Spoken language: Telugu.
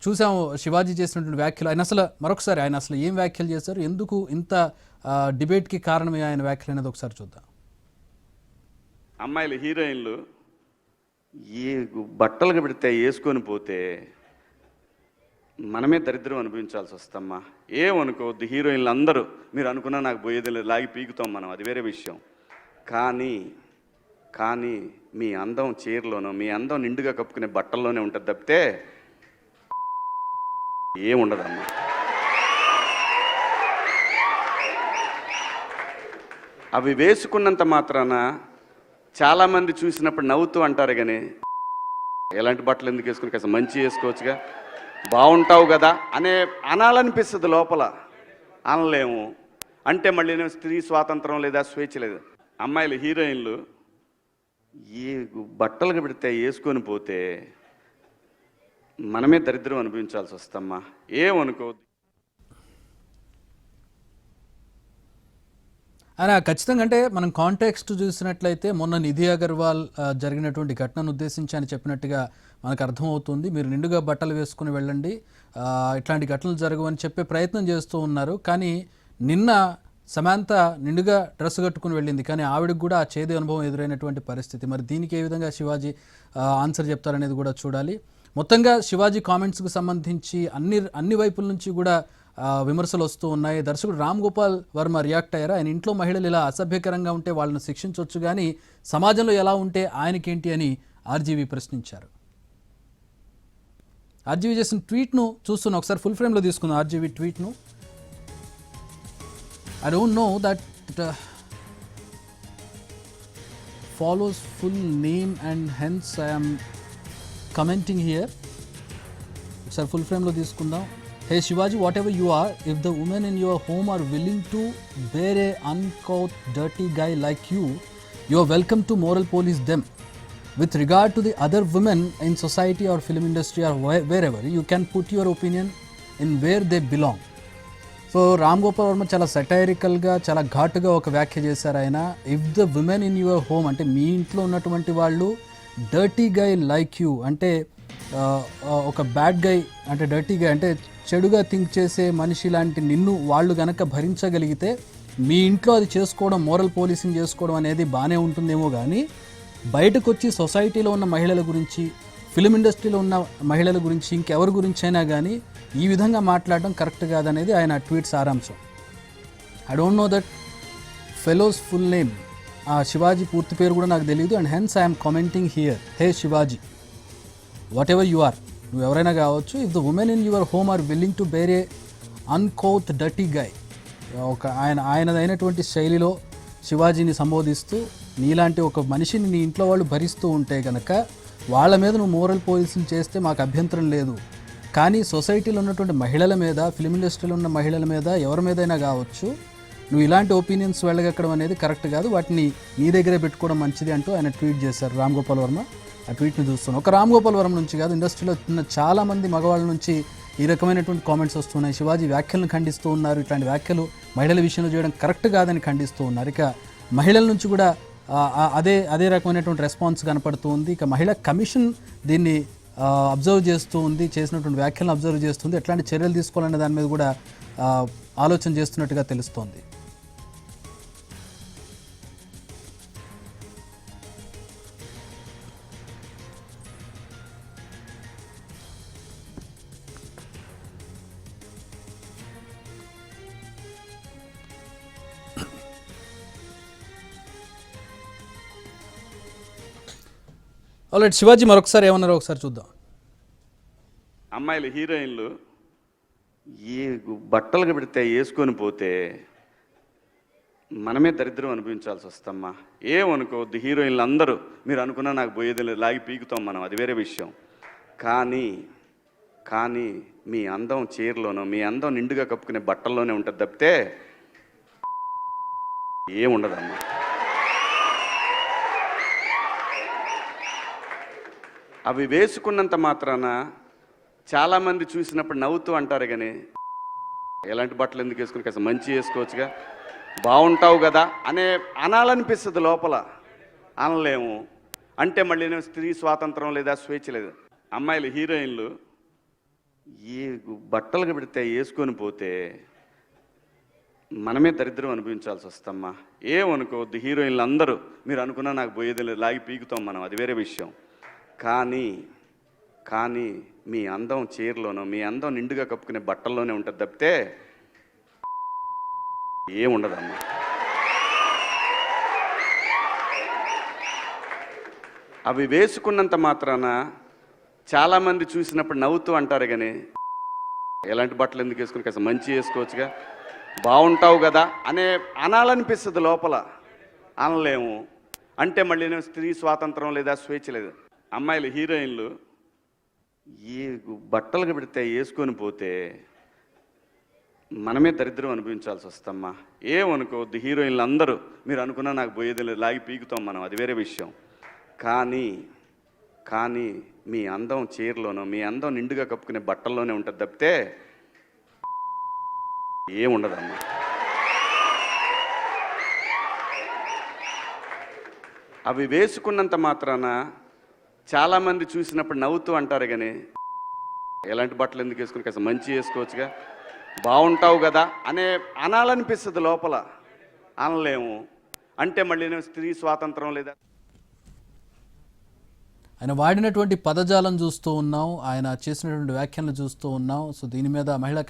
చూసాము శివాజీ చేసినటువంటి వ్యాఖ్యలు. ఆయన అసలు మరొకసారి ఆయన అసలు ఏం వ్యాఖ్యలు చేశారు, ఎందుకు ఇంత డిబేట్కి కారణమే ఆయన వ్యాఖ్యలు అనేది ఒకసారి చూద్దాం. అమ్మాయిలు హీరోయిన్లు ఏ బట్టలు పెడితే వేసుకొని పోతే మనమే దరిద్రం అనుభవించాల్సి వస్తమ్మా. ఏమనుకోవద్దు, హీరోయిన్లు అందరూ మీరు అనుకున్నా నాకు పోయేది లేదు, లాగి పీకుతాం మనం, అది వేరే విషయం. కానీ మీ అందం చీరలోనో మీ అందం నిండుగా కప్పుకునే బట్టల్లోనే ఉంటుంది తప్పితే ఏముండదమ్మా. అవి వేసుకున్నంత మాత్రాన చాలామంది చూసినప్పుడు నవ్వుతూ అంటారు, కానీ ఎలాంటి బట్టలు ఎందుకు వేసుకుని కాస్త మంచి వేసుకోవచ్చుగా, బాగుంటావు కదా అనాలనిపిస్తుంది లోపల. అనలేము అంటే మళ్ళీ స్త్రీ స్వాతంత్రం లేదా, స్వేచ్ఛ లేదు. అమ్మాయిలు హీరోయిన్లు ఏ బట్టలు పెడితే వేసుకొని పోతే మనమే దరిద్రం అనుభవించాల్సి వస్తమ్మా. ఏమనుకోవద్దు. ఆయన ఖచ్చితంగా అంటే మనం కాంటెక్స్ట్ చూసినట్లయితే మొన్న నిధి అగర్వాల్ జరిగినటువంటి ఘటనను ఉద్దేశించి ఆయన చెప్పినట్టుగా మనకు అర్థమవుతుంది. మీరు నిండుగా బట్టలు వేసుకుని వెళ్ళండి, ఇట్లాంటి ఘటనలు జరగవని చెప్పే ప్రయత్నం చేస్తూ ఉన్నారు. కానీ నిన్న సమాంత నిండుగా డ్రెస్ కట్టుకుని వెళ్ళింది, కానీ ఆవిడకు కూడా ఆ చేదు అనుభవం ఎదురైనటువంటి పరిస్థితి. మరి దీనికి ఏ విధంగా శివాజీ ఆన్సర్ చెప్తారనేది కూడా చూడాలి. మొత్తంగా శివాజీ కామెంట్స్కు సంబంధించి అన్ని వైపుల నుంచి కూడా విమర్శలు వస్తూ ఉన్నాయి. దర్శకుడు రామ్ గోపాల్ వర్మ రియాక్ట్ అయ్యారు. ఆయన ఇంట్లో మహిళలు ఇలా అసభ్యకరంగా ఉంటే వాళ్ళని శిక్షించవచ్చు, కానీ సమాజంలో ఎలా ఉంటే ఆయనకేంటి అని ఆర్జీవీ ప్రశ్నించారు. ఆర్జీవీ చేసిన ట్వీట్ను చూస్తున్నా, ఒకసారి ఫుల్ ఫ్రేమ్లో తీసుకుందాం RGV ట్వీట్ను. I don't know that follows full name and hence I am commenting here. Sir, full frame lo తీసుకుందాం. Hey Shivaji, whatever you are, if the women in your home are willing to bear a uncouth dirty guy like you are welcome to moral police them. With regard to the other women in society or film industry or wherever, you can put your opinion in where they belong. So Ram Gopal Varma చాలా సెటైరికల్గా చాలా ఘాటుగా ఒక వ్యాఖ్య చేశారు ఆయన. If the women in your home అంటే మీ ఇంట్లో ఉన్నటువంటి వాళ్ళు డర్టీ గై లైక్ యూ అంటే ఒక బ్యాడ్ గై అంటే డర్టీ గై అంటే చెడుగా థింక్ చేసే మనిషి లాంటి నిన్ను వాళ్ళు గనక భరించగలిగితే మీ ఇంట్లో అది చేసుకోవడం, మోరల్ పోలీసింగ్ చేసుకోవడం అనేది బాగానే ఉంటుందేమో, కానీ బయటకు వచ్చి సొసైటీలో ఉన్న మహిళల గురించి, ఫిలిం ఇండస్ట్రీలో ఉన్న మహిళల గురించి, ఇంకెవరి గురించి అయినా కానీ ఈ విధంగా మాట్లాడడం కరెక్ట్ కాదనేది ఆయన ట్వీట్ సారాంశం. I don't know that fellow's full name, ఆ శివాజీ పూర్తి పేరు కూడా నాకు తెలియదు. And hence I'm commenting here. Hey Shivaji, whatever you are, నువ్వు ఎవరైనా కావచ్చు, if the women in your home are willing to bear a uncouth dirty guy, ఒక ఆయనదైనటువంటి శైలిలో శివాజీని సంబోధిస్తూ నీలాంటి ఒక మనిషిని నీ ఇంట్లో వాళ్ళు భరిస్తూ ఉంటే కనుక వాళ్ళ మీద నువ్వు మోరల్ పోలీసింగ్ చేస్తే మాకు అభ్యంతరం లేదు, కానీ సొసైటీలో ఉన్నటువంటి మహిళల మీద, ఫిలిం ఇండస్ట్రీలో ఉన్న మహిళల మీద, ఎవరి మీదైనా కావచ్చు, నువ్వు ఇలాంటి ఒపీనియన్స్ వెళ్ళగక్కడం అనేది కరెక్ట్ కాదు, వాటిని నీ దగ్గరే పెట్టుకోవడం మంచిది అంటూ ఆయన ట్వీట్ చేశారు రామ్ గోపాల్ వర్మ. ఆ ట్వీట్ని చూస్తున్నాం. ఒక రామ్ గోపాల్ వర్మ నుంచి కాదు, ఇండస్ట్రీలో ఉన్న చాలామంది మగవాళ్ళ నుంచి ఈ రకమైనటువంటి కామెంట్స్ వస్తున్నాయి. శివాజీ వ్యాఖ్యలను ఖండిస్తూ ఉన్నారు, ఇట్లాంటి వ్యాఖ్యలు మహిళల విషయంలో చేయడం కరెక్ట్ కాదని ఖండిస్తూ ఉన్నారు. ఇక మహిళల నుంచి కూడా అదే రకమైనటువంటి రెస్పాన్స్ కనపడుతూ ఉంది. ఇక మహిళా కమిషన్ దీన్ని అబ్జర్వ్ చేస్తూ ఉంది, చేసినటువంటి వ్యాఖ్యలను అబ్జర్వ్ చేస్తుంది, ఎట్లాంటి చర్యలు తీసుకోవాలనే దాని మీద కూడా ఆలోచన చేస్తున్నట్టుగా తెలుస్తోంది. ఆల్రైట్, శివాజీ మరొకసారి ఏమన్నారో ఒకసారి చూద్దాం. అమ్మాయిలు హీరోయిన్లు ఏ బట్టలు పెడితే వేసుకొని పోతే మనమే దరిద్రం అనుభవించాల్సి వస్తమ్మా. ఏమనుకోవద్దు, హీరోయిన్లు అందరూ మీరు అనుకున్నా నాకు పోయేది లేదు, లాగి పీకుతాం మనం, అది వేరే విషయం. కానీ మీ అందం చీరలోనో మీ అందం నిండుగా కప్పుకునే బట్టల్లోనే ఉంటుంది తప్పితే ఏముండదమ్మా. అవి వేసుకున్నంత మాత్రాన చాలామంది చూసినప్పుడు నవ్వుతూ అంటారు, కానీ ఎలాంటి బట్టలు ఎందుకు వేసుకుని కాస్త మంచి వేసుకోవచ్చుగా, బాగుంటావు కదా అనాలనిపిస్తుంది లోపల. అనలేము అంటే మళ్ళీ స్త్రీ స్వాతంత్రం లేదా, స్వేచ్ఛ లేదు. అమ్మాయిలు హీరోయిన్లు ఈ బట్టలు పెడితే వేసుకొని పోతే మనమే దరిద్రం అనుభవించాల్సి వస్తమ్మా. ఏమనుకోవద్దు, హీరోయిన్లు అందరూ మీరు అనుకున్నా నాకు పోయేది లేదు, లాగి పీకుతాం మనం, అది వేరే విషయం. కానీ కానీ మీ అందం చీరలోనో, మీ అందం నిండుగా కప్పుకునే బట్టల్లోనే ఉంటుంది తప్పితే ఏముండదమ్మా. అవి వేసుకున్నంత మాత్రాన చాలామంది చూసినప్పుడు నవ్వుతూ అంటారు కానీ ఎలాంటి బట్టలు ఎందుకు వేసుకుని కాస్త మంచి వేసుకోవచ్చుగా, బాగుంటావు కదా అనాలనిపిస్తుంది లోపల, అనలేము. అంటే మళ్ళీ నేను స్త్రీ స్వాతంత్రం లేదా స్వేచ్ఛ లేదు. అమ్మాయిలు హీరోయిన్లు ఈ బట్టలు పెడితే వేసుకొని పోతే మనమే దరిద్రం అనుభవించాల్సి వస్తమ్మా. ఏమనుకోవద్దు, హీరోయిన్లు అందరూ మీరు అనుకున్నా నాకు పోయేది లేదు, లాగి పీకుతాం మనం, అది వేరే విషయం. కానీ కానీ మీ అందం చీరలోనో, మీ అందం నిండుగా కప్పుకునే బట్టల్లోనే ఉంటుంది తప్పితే ఏముండదమ్మా. అవి వేసుకున్నంత మాత్రాన చాలామంది చూసినప్పుడు నవ్వుతూ అంటారు కానీ ఎలాంటి బట్టలు ఎందుకు వేసుకుని కాస్త మంచి వేసుకోవచ్చుగా, బాగుంటావు కదా అనాలనిపిస్తుంది లోపల, అనలేము. అంటే మళ్ళీ నేను స్త్రీ స్వాతంత్రం లేదా. ఆయన వాడినటువంటి పదజాలం చూస్తూ ఉన్నాం, ఆయన చేసినటువంటి వ్యాఖ్యలను చూస్తూ ఉన్నాం. సో దీని మీద మహిళా